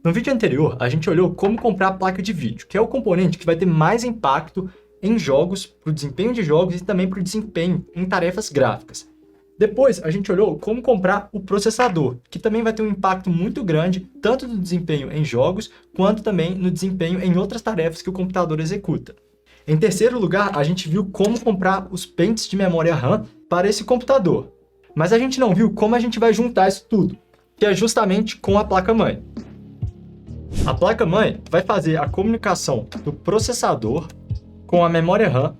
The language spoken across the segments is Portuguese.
No vídeo anterior, a gente olhou como comprar a placa de vídeo, que é o componente que vai ter mais impacto em jogos, para o desempenho de jogos e também para o desempenho em tarefas gráficas. Depois, a gente olhou como comprar o processador, que também vai ter um impacto muito grande, tanto no desempenho em jogos, quanto também no desempenho em outras tarefas que o computador executa. Em terceiro lugar, a gente viu como comprar os pentes de memória RAM para esse computador. Mas a gente não viu como a gente vai juntar isso tudo, que é justamente com a placa-mãe. A placa-mãe vai fazer a comunicação do processador com a memória RAM,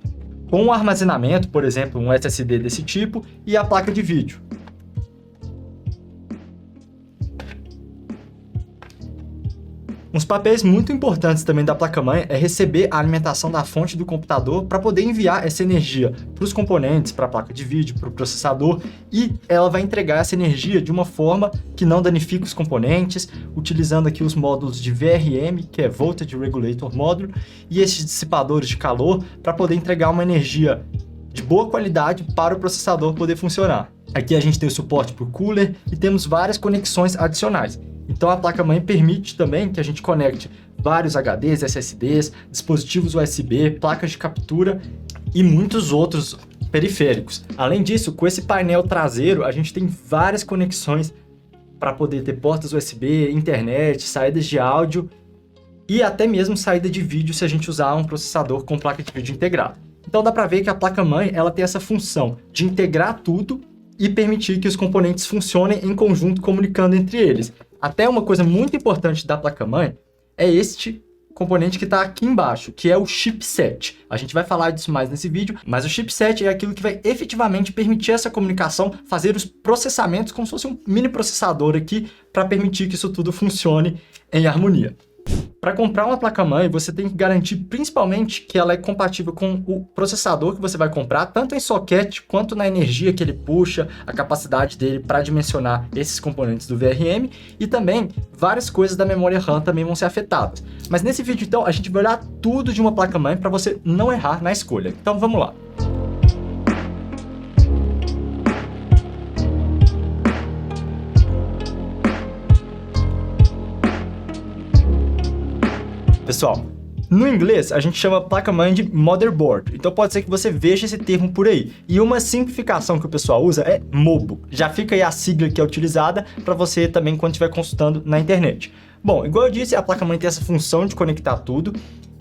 com o armazenamento, por exemplo, um SSD desse tipo, e a placa de vídeo. Uns papéis muito importantes também da placa-mãe é receber a alimentação da fonte do computador para poder enviar essa energia para os componentes, para a placa de vídeo, para o processador, e ela vai entregar essa energia de uma forma que não danifique os componentes, utilizando aqui os módulos de VRM, que é Voltage Regulator Module, e esses dissipadores de calor para poder entregar uma energia de boa qualidade para o processador poder funcionar. Aqui a gente tem o suporte para o cooler e temos várias conexões adicionais. Então a placa-mãe permite também que a gente conecte vários HDs, SSDs, dispositivos USB, placas de captura e muitos outros periféricos. Além disso, com esse painel traseiro, a gente tem várias conexões para poder ter portas USB, internet, saídas de áudio e até mesmo saída de vídeo se a gente usar um processador com placa de vídeo integrada. Então dá para ver que a placa-mãe ela tem essa função de integrar tudo e permitir que os componentes funcionem em conjunto, comunicando entre eles. Até uma coisa muito importante da placa-mãe é este componente que está aqui embaixo, que é o chipset. A gente vai falar disso mais nesse vídeo, mas o chipset é aquilo que vai efetivamente permitir essa comunicação, fazer os processamentos como se fosse um mini processador aqui, para permitir que isso tudo funcione em harmonia. Para comprar uma placa-mãe, você tem que garantir principalmente que ela é compatível com o processador que você vai comprar, tanto em socket quanto na energia que ele puxa, a capacidade dele para dimensionar esses componentes do VRM, e também várias coisas da memória RAM também vão ser afetadas. Mas nesse vídeo, então, a gente vai olhar tudo de uma placa-mãe para você não errar na escolha. Então vamos lá. Pessoal, no inglês a gente chama placa-mãe de motherboard, então pode ser que você veja esse termo por aí. E uma simplificação que o pessoal usa é MOBO. Já fica aí a sigla que é utilizada para você também quando estiver consultando na internet. Bom, igual eu disse, a placa-mãe tem essa função de conectar tudo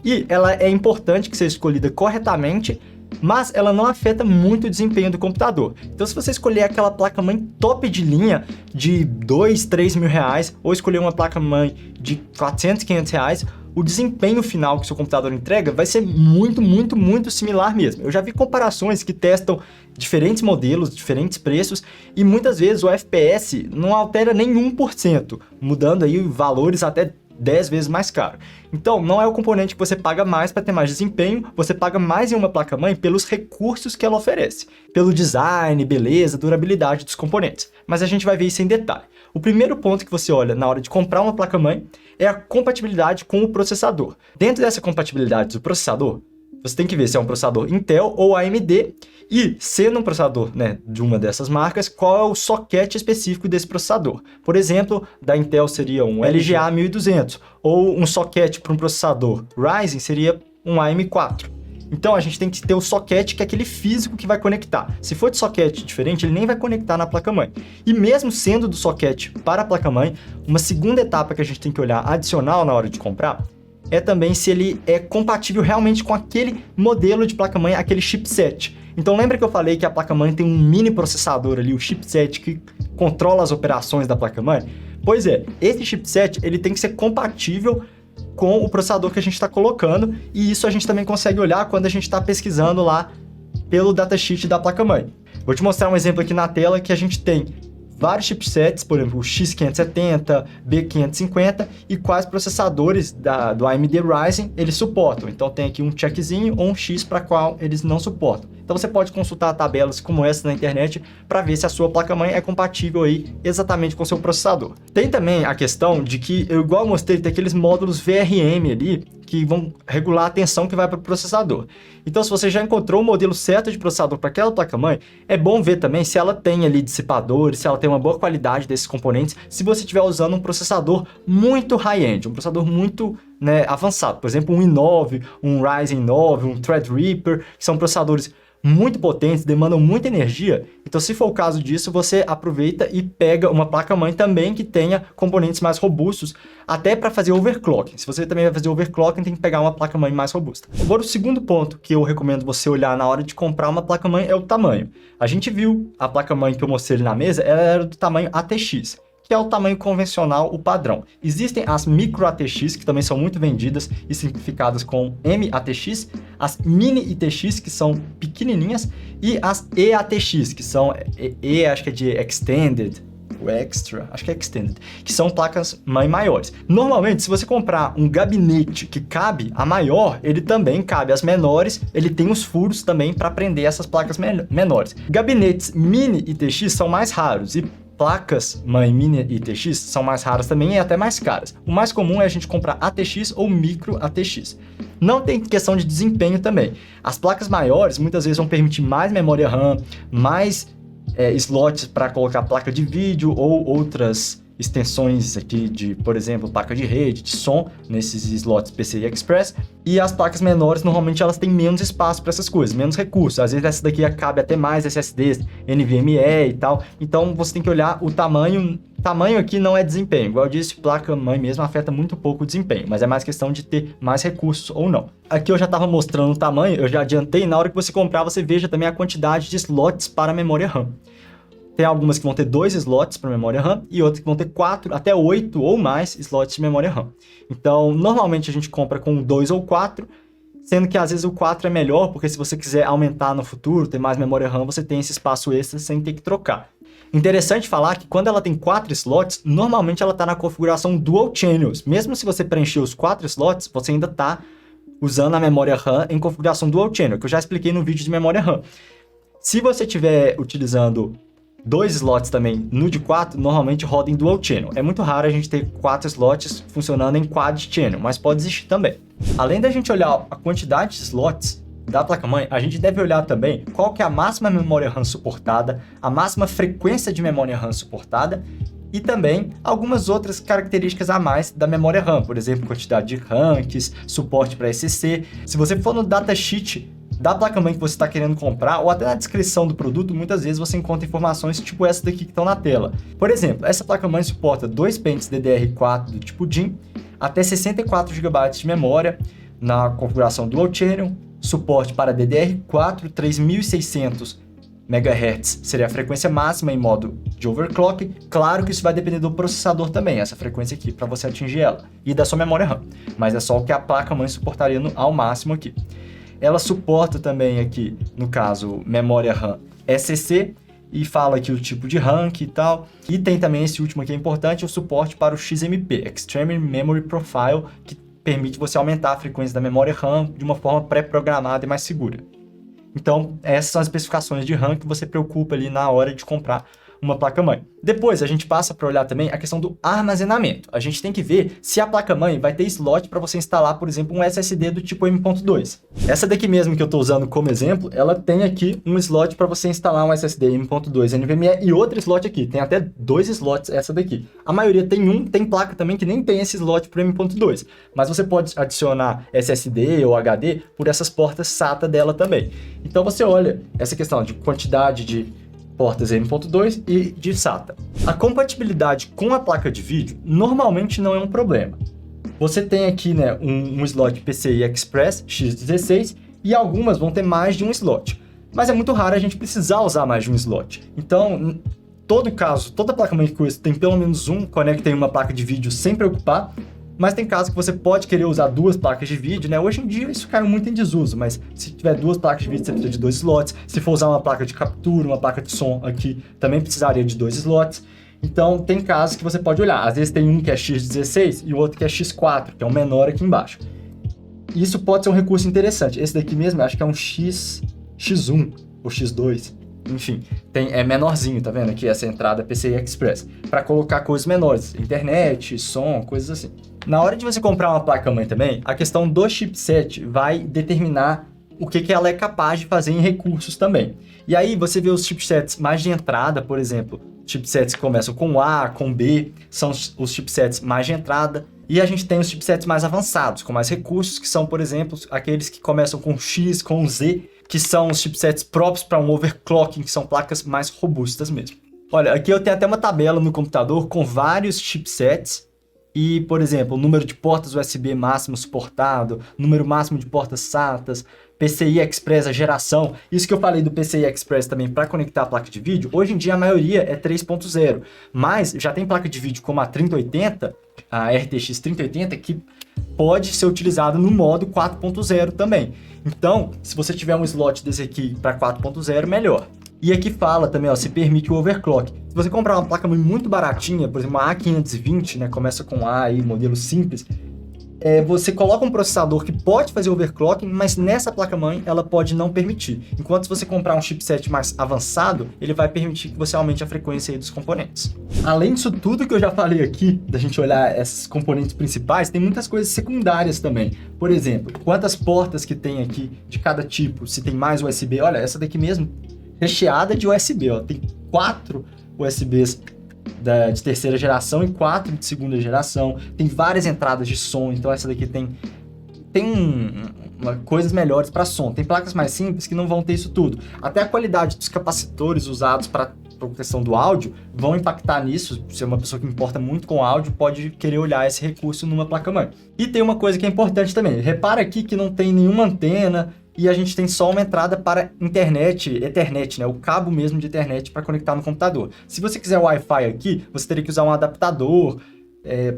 e ela é importante que seja escolhida corretamente, mas ela não afeta muito o desempenho do computador. Então se você escolher aquela placa-mãe top de linha de 2, 3 mil reais ou escolher uma placa-mãe de 400, 500 reais, o desempenho final que seu computador entrega vai ser muito similar mesmo. Eu já vi comparações que testam diferentes modelos, diferentes preços, e muitas vezes o FPS não altera nem 1%, mudando aí valores até 10 vezes mais caro. Então, não é o componente que você paga mais para ter mais desempenho, você paga mais em uma placa-mãe pelos recursos que ela oferece, pelo design, beleza, durabilidade dos componentes. Mas a gente vai ver isso em detalhe. O primeiro ponto que você olha na hora de comprar uma placa-mãe é a compatibilidade com o processador. Dentro dessa compatibilidade do processador, você tem que ver se é um processador Intel ou AMD e, sendo um processador, de uma dessas marcas, qual é o socket específico desse processador. Por exemplo, da Intel seria um LGA 1200 ou um socket para um processador Ryzen seria um AM4. Então a gente tem que ter o socket, que é aquele físico que vai conectar. Se for de socket diferente, ele nem vai conectar na placa-mãe. E mesmo sendo do socket para a placa-mãe, uma segunda etapa que a gente tem que olhar adicional na hora de comprar é também se ele é compatível realmente com aquele modelo de placa-mãe, aquele chipset. Então lembra que eu falei que a placa-mãe tem um mini processador ali, o chipset, que controla as operações da placa-mãe? Pois é, esse chipset ele tem que ser compatível com o processador que a gente está colocando, e isso a gente também consegue olhar quando a gente está pesquisando lá pelo datasheet da placa-mãe. Vou te mostrar um exemplo aqui na tela que a gente tem vários chipsets, por exemplo, o X570, B550, e quais processadores do AMD Ryzen eles suportam. Então tem aqui um checkzinho ou um X para qual eles não suportam. Então você pode consultar tabelas como essa na internet para ver se a sua placa-mãe é compatível aí exatamente com o seu processador. Tem também a questão de que, igual eu mostrei, tem aqueles módulos VRM ali, que vão regular a tensão que vai para o processador. Então, se você já encontrou o modelo certo de processador para aquela placa-mãe, é bom ver também se ela tem ali dissipadores, se ela tem uma boa qualidade desses componentes, se você estiver usando um processador muito high-end, um processador muito, né, avançado. Por exemplo, um i9, um Ryzen 9, um Threadripper, que são processadores muito potentes, demandam muita energia. Então, se for o caso disso, você aproveita e pega uma placa-mãe também que tenha componentes mais robustos, até para fazer overclocking. Se você também vai fazer overclocking, tem que pegar uma placa-mãe mais robusta. Agora, o segundo ponto que eu recomendo você olhar na hora de comprar uma placa-mãe é o tamanho. A gente viu a placa-mãe que eu mostrei ali na mesa, ela era do tamanho ATX, que é o tamanho convencional, o padrão. Existem as micro ATX, que também são muito vendidas e simplificadas com MATX, as mini ITX, que são pequenininhas, e as EATX, que são, acho que é de Extended, o Extra, acho que é Extended, que são placas mãe maiores. Normalmente, se você comprar um gabinete que cabe a maior, ele também cabe as menores, ele tem os furos também para prender essas placas menores. Gabinetes mini ITX são mais raros e placas mãe mini ITX são mais raras também e até mais caras. O mais comum é a gente comprar ATX ou micro ATX. Não tem questão de desempenho também. As placas maiores muitas vezes vão permitir mais memória RAM, mais slots para colocar placa de vídeo ou outras extensões aqui de, por exemplo, placa de rede, de som, nesses slots PCI Express. E as placas menores, normalmente, elas têm menos espaço para essas coisas, menos recursos. Às vezes essa daqui cabe até mais SSDs, NVMe e tal. Então, você tem que olhar o tamanho. Tamanho aqui não é desempenho. Igual eu disse, placa-mãe mesmo afeta muito pouco o desempenho, mas é mais questão de ter mais recursos ou não. Aqui eu já estava mostrando o tamanho, eu já adiantei. Na hora que você comprar, você veja também a quantidade de slots para a memória RAM. Tem algumas que vão ter 2 slots para memória RAM e outras que vão ter 4 até 8 ou mais slots de memória RAM. Então, normalmente a gente compra com 2 ou 4, sendo que às vezes o 4 é melhor, porque se você quiser aumentar no futuro, ter mais memória RAM, você tem esse espaço extra sem ter que trocar. Interessante falar que quando ela tem 4 slots, normalmente ela está na configuração Dual Channels. Mesmo se você preencher os 4 slots, você ainda está usando a memória RAM em configuração Dual Channel, que eu já expliquei no vídeo de memória RAM. Se você estiver utilizando 2 slots também no de 4, normalmente roda em Dual Channel. É muito raro a gente ter 4 slots funcionando em Quad Channel, mas pode existir também. Além da gente olhar a quantidade de slots da placa-mãe, a gente deve olhar também qual que é a máxima memória RAM suportada, a máxima frequência de memória RAM suportada e também algumas outras características a mais da memória RAM, por exemplo, quantidade de ranks, suporte para SSC. Se você for no datasheet da placa-mãe que você está querendo comprar, ou até na descrição do produto, muitas vezes você encontra informações tipo essa daqui que estão na tela. Por exemplo, essa placa-mãe suporta 2 pentes DDR4 do tipo DIMM, até 64 GB de memória na configuração Dual Channel, suporte para DDR4 3600 MHz seria a frequência máxima em modo de overclock. Claro que isso vai depender do processador também, essa frequência aqui, para você atingir ela, e da sua memória RAM, mas é só o que a placa-mãe suportaria ao máximo aqui. Ela suporta também aqui, no caso, memória RAM SCC, e fala aqui o tipo de rank e tal. E tem também esse último aqui, é importante, o suporte para o XMP, Extreme Memory Profile, que permite você aumentar a frequência da memória RAM de uma forma pré-programada e mais segura. Então, essas são as especificações de RAM que você preocupa ali na hora de comprar uma placa-mãe. Depois, a gente passa para olhar também a questão do armazenamento. A gente tem que ver se a placa-mãe vai ter slot para você instalar, por exemplo, um SSD do tipo M.2. Essa daqui mesmo que eu estou usando como exemplo, ela tem aqui um slot para você instalar um SSD M.2 NVMe e outro slot aqui. Tem até 2 slots essa daqui. A maioria tem placa também que nem tem esse slot para M.2. Mas você pode adicionar SSD ou HD por essas portas SATA dela também. Então você olha essa questão de quantidade de portas M.2 e de SATA. A compatibilidade com a placa de vídeo normalmente não é um problema. Você tem aqui, né, um slot PCI Express X16 e algumas vão ter mais de um slot. Mas é muito raro a gente precisar usar mais de um slot. Então, toda placa-mãe que conheço tem pelo menos um, conecta em uma placa de vídeo sem preocupar. Mas tem casos que você pode querer usar 2 placas de vídeo, né? Hoje em dia isso caiu muito em desuso, mas se tiver 2 placas de vídeo, você precisa de 2 slots. Se for usar uma placa de captura, uma placa de som aqui, também precisaria de 2 slots. Então, tem casos que você pode olhar. Às vezes tem um que é X16 e o outro que é X4, que é o menor aqui embaixo. Isso pode ser um recurso interessante. Esse daqui mesmo, acho que é um X1 ou X2. enfim, é menorzinho, tá vendo aqui essa entrada PCI Express, para colocar coisas menores, internet, som, coisas assim. Na hora de você comprar uma placa-mãe também, a questão do chipset vai determinar o que ela é capaz de fazer em recursos também. E aí você vê os chipsets mais de entrada, por exemplo, chipsets que começam com A, com B, são os chipsets mais de entrada. E a gente tem os chipsets mais avançados, com mais recursos, que são, por exemplo, aqueles que começam com X, com Z, que são os chipsets próprios para um overclocking, que são placas mais robustas mesmo. Olha, aqui eu tenho até uma tabela no computador com vários chipsets e, por exemplo, o número de portas USB máximo suportado, número máximo de portas SATAs, PCI Express, a geração. Isso que eu falei do PCI Express também para conectar a placa de vídeo, hoje em dia a maioria é 3.0, mas já tem placa de vídeo como a 3080, a RTX 3080, que pode ser utilizada no modo 4.0 também. Então, se você tiver um slot desse aqui para 4.0, melhor. E aqui fala também, ó, se permite o overclock. Se você comprar uma placa muito baratinha, por exemplo, uma A520, né, começa com A aí, modelo simples, você coloca um processador que pode fazer overclocking, mas nessa placa-mãe ela pode não permitir. Enquanto se você comprar um chipset mais avançado, ele vai permitir que você aumente a frequência aí dos componentes. Além disso tudo que eu já falei aqui, da gente olhar esses componentes principais, tem muitas coisas secundárias também. Por exemplo, quantas portas que tem aqui de cada tipo, se tem mais USB. Olha, essa daqui mesmo, recheada de USB, ó, tem 4 USBs de terceira geração e 4 de segunda geração. Tem várias entradas de som, então essa daqui tem coisas melhores para som. Tem placas mais simples que não vão ter isso tudo. Até a qualidade dos capacitores usados para questão do áudio vão impactar nisso. Se é uma pessoa que importa muito com áudio, pode querer olhar esse recurso numa placa-mãe. E tem uma coisa que é importante também. Repara aqui que não tem nenhuma antena e a gente tem só uma entrada para internet, Ethernet, né? O cabo mesmo de internet para conectar no computador. Se você quiser Wi-Fi aqui, você teria que usar um adaptador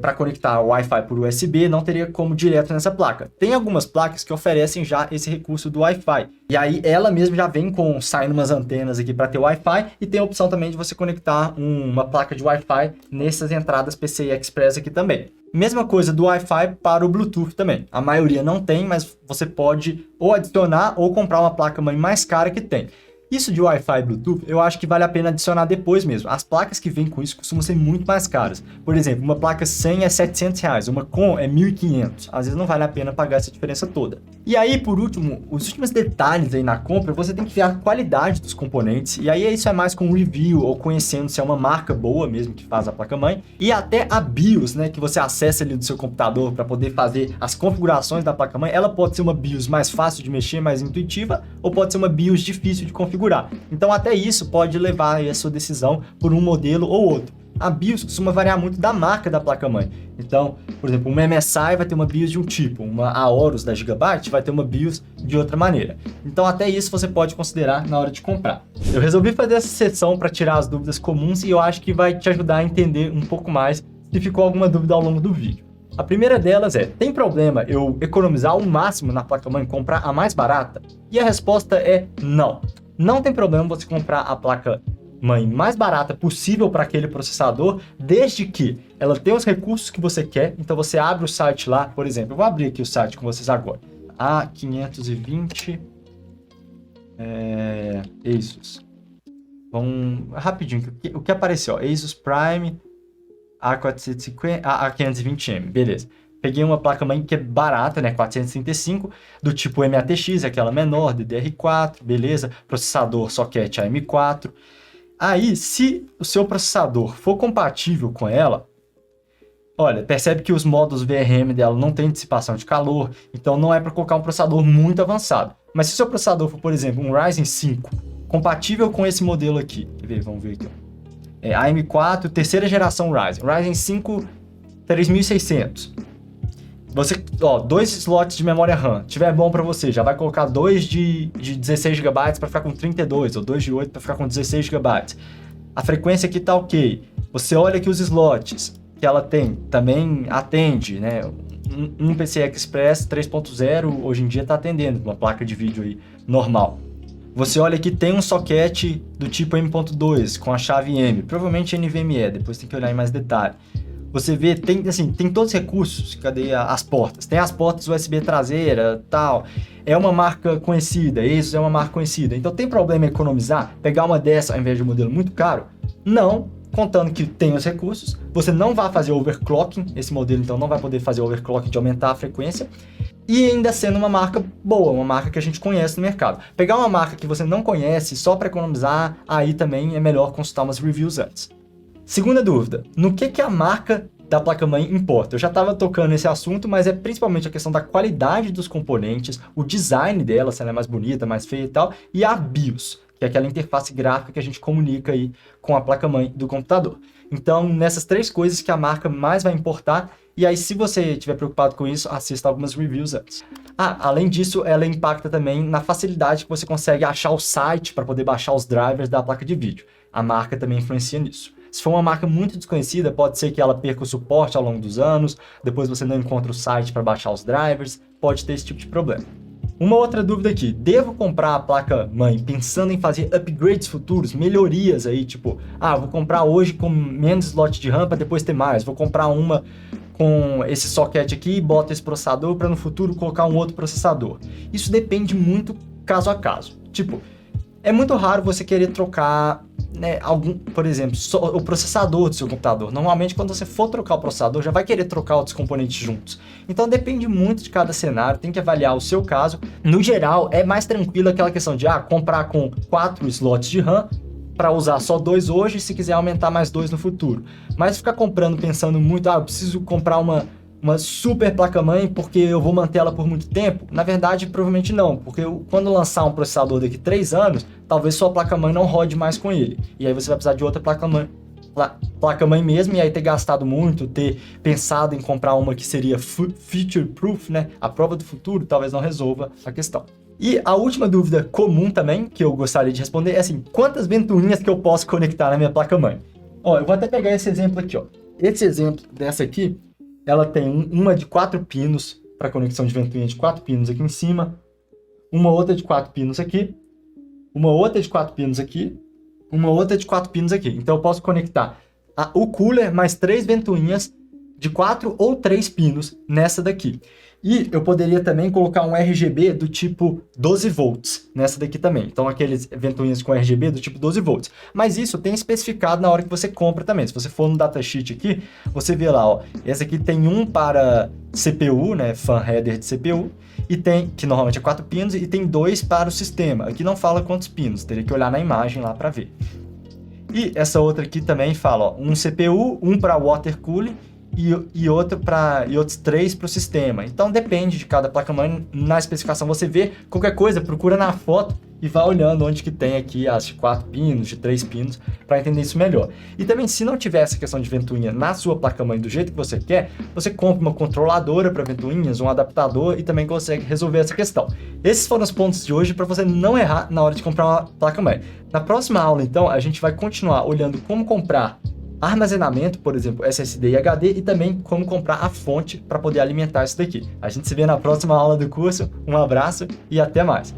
para conectar o Wi-Fi por USB, não teria como direto nessa placa. Tem algumas placas que oferecem já esse recurso do Wi-Fi. E aí ela mesmo já vem saindo umas antenas aqui para ter Wi-Fi e tem a opção também de você conectar uma placa de Wi-Fi nessas entradas PCI Express aqui também. Mesma coisa do Wi-Fi para o Bluetooth também. A maioria não tem, mas você pode ou adicionar ou comprar uma placa-mãe mais cara que tem. Isso de Wi-Fi e Bluetooth, eu acho que vale a pena adicionar depois mesmo. As placas que vêm com isso costumam ser muito mais caras. Por exemplo, uma placa 100 é R$700, uma com é R$1.500. Às vezes não vale a pena pagar essa diferença toda. E aí, por último, os últimos detalhes aí na compra, você tem que ver a qualidade dos componentes. E aí isso é mais com review ou conhecendo se é uma marca boa mesmo que faz a placa-mãe. E até a BIOS, né, que você acessa ali do seu computador para poder fazer as configurações da placa-mãe. Ela pode ser uma BIOS mais fácil de mexer, mais intuitiva, ou pode ser uma BIOS difícil de configurar. Então até isso pode levar aí a sua decisão por um modelo ou outro. A BIOS costuma variar muito da marca da placa-mãe. Então, por exemplo, uma MSI vai ter uma BIOS de um tipo, uma Aorus da Gigabyte vai ter uma BIOS de outra maneira. Então até isso você pode considerar na hora de comprar. Eu resolvi fazer essa sessão para tirar as dúvidas comuns e eu acho que vai te ajudar a entender um pouco mais se ficou alguma dúvida ao longo do vídeo. A primeira delas é, tem problema eu economizar o máximo na placa-mãe e comprar a mais barata? E a resposta é não. Não tem problema você comprar a placa-mãe mais barata possível para aquele processador, desde que ela tenha os recursos que você quer. Então você abre o site lá, por exemplo, eu vou abrir aqui o site com vocês agora. A520 Asus. Vamos rapidinho, o que apareceu? Asus Prime A450, A520M, beleza. Peguei uma placa-mãe que é barata, né, 435, do tipo MATX, aquela menor, DDR4, beleza, processador socket AM4. Aí, se o seu processador for compatível com ela, olha, percebe que os módulos VRM dela não tem dissipação de calor, então não é para colocar um processador muito avançado. Mas se o seu processador for, por exemplo, um Ryzen 5, compatível com esse modelo aqui, quer ver, vamos ver aqui, AM4, terceira geração Ryzen 5 3600. Você, 2 slots de memória RAM, tiver bom para você, já vai colocar 2 de 16 GB para ficar com 32, ou 2 de 8 para ficar com 16 GB. A frequência aqui tá ok. Você olha aqui os slots que ela tem, também atende, né? Um PCI Express 3.0 hoje em dia está atendendo, uma placa de vídeo aí normal. Você olha aqui, tem um socket do tipo M.2 com a chave M, provavelmente NVMe, depois tem que olhar em mais detalhe. você vê, tem todos os recursos, cadê as portas? Tem as portas USB traseira, tal, é uma marca conhecida, Asus é uma marca conhecida, então tem problema em economizar, pegar uma dessa ao invés de um modelo muito caro? Não, contando que tem os recursos, você não vai fazer overclocking, esse modelo então não vai poder fazer overclocking de aumentar a frequência, e ainda sendo uma marca boa, uma marca que a gente conhece no mercado. Pegar uma marca que você não conhece só para economizar, aí também é melhor consultar umas reviews antes. Segunda dúvida, no que a marca da placa-mãe importa? Eu já estava tocando nesse assunto, mas é principalmente a questão da qualidade dos componentes, o design dela, se ela é mais bonita, mais feia e tal, e a BIOS, que é aquela interface gráfica que a gente comunica aí com a placa-mãe do computador. Então, nessas 3 coisas que a marca mais vai importar, e aí se você estiver preocupado com isso, assista algumas reviews antes. Além disso, ela impacta também na facilidade que você consegue achar o site para poder baixar os drivers da placa de vídeo. A marca também influencia nisso. Se for uma marca muito desconhecida, pode ser que ela perca o suporte ao longo dos anos, depois você não encontra o site para baixar os drivers, pode ter esse tipo de problema. Uma outra dúvida aqui, devo comprar a placa-mãe pensando em fazer upgrades futuros, melhorias aí, tipo, vou comprar hoje com menos slot de RAM para depois ter mais, vou comprar uma com esse socket aqui e boto esse processador para no futuro colocar um outro processador. Isso depende muito caso a caso. Tipo, é muito raro você querer trocar, né, por exemplo, o processador do seu computador. Normalmente, quando você for trocar o processador, já vai querer trocar outros componentes juntos. Então, depende muito de cada cenário, tem que avaliar o seu caso. No geral, é mais tranquilo aquela questão de comprar com 4 slots de RAM para usar só 2 hoje e se quiser aumentar mais 2 no futuro. Mas ficar comprando pensando muito, eu preciso comprar uma super placa-mãe porque eu vou manter ela por muito tempo? Na verdade, provavelmente não, porque quando lançar um processador daqui 3 anos, talvez sua placa-mãe não rode mais com ele. E aí você vai precisar de outra placa-mãe mesmo, e aí ter gastado muito, ter pensado em comprar uma que seria future-proof, né? A prova do futuro, talvez não resolva a questão. E a última dúvida comum também, que eu gostaria de responder, é assim, quantas ventoinhas que eu posso conectar na minha placa-mãe? Eu vou até pegar esse exemplo aqui, Esse exemplo dessa aqui, ela tem uma de 4 pinos, para conexão de ventoinha de 4 pinos aqui em cima, uma outra de 4 pinos aqui, uma outra de 4 pinos aqui, uma outra de 4 pinos aqui. Então eu posso conectar o cooler mais 3 ventoinhas de 4 ou 3 pinos nessa daqui. E eu poderia também colocar um RGB do tipo 12 volts nessa daqui também. Então aqueles ventoinhas com RGB do tipo 12 volts. Mas isso tem especificado na hora que você compra também. Se você for no datasheet aqui, você vê lá, esse aqui tem um para CPU, né, fan header de CPU, e tem, que normalmente é 4 pinos, e tem 2 para o sistema. Aqui não fala quantos pinos, teria que olhar na imagem lá para ver. E essa outra aqui também fala, um CPU, um para water cooling, e outros 3 para o sistema. Então depende de cada placa-mãe. Na especificação você vê, qualquer coisa, procura na foto e vai olhando onde que tem aqui as de 4 pinos, de 3 pinos, para entender isso melhor. E também, se não tiver essa questão de ventoinha na sua placa-mãe do jeito que você quer, você compra uma controladora para ventoinhas, um adaptador, e também consegue resolver essa questão. Esses foram os pontos de hoje para você não errar na hora de comprar uma placa-mãe. Na próxima aula, então, a gente vai continuar olhando como comprar armazenamento, por exemplo, SSD e HD, e também como comprar a fonte para poder alimentar isso daqui. A gente se vê na próxima aula do curso. Um abraço e até mais!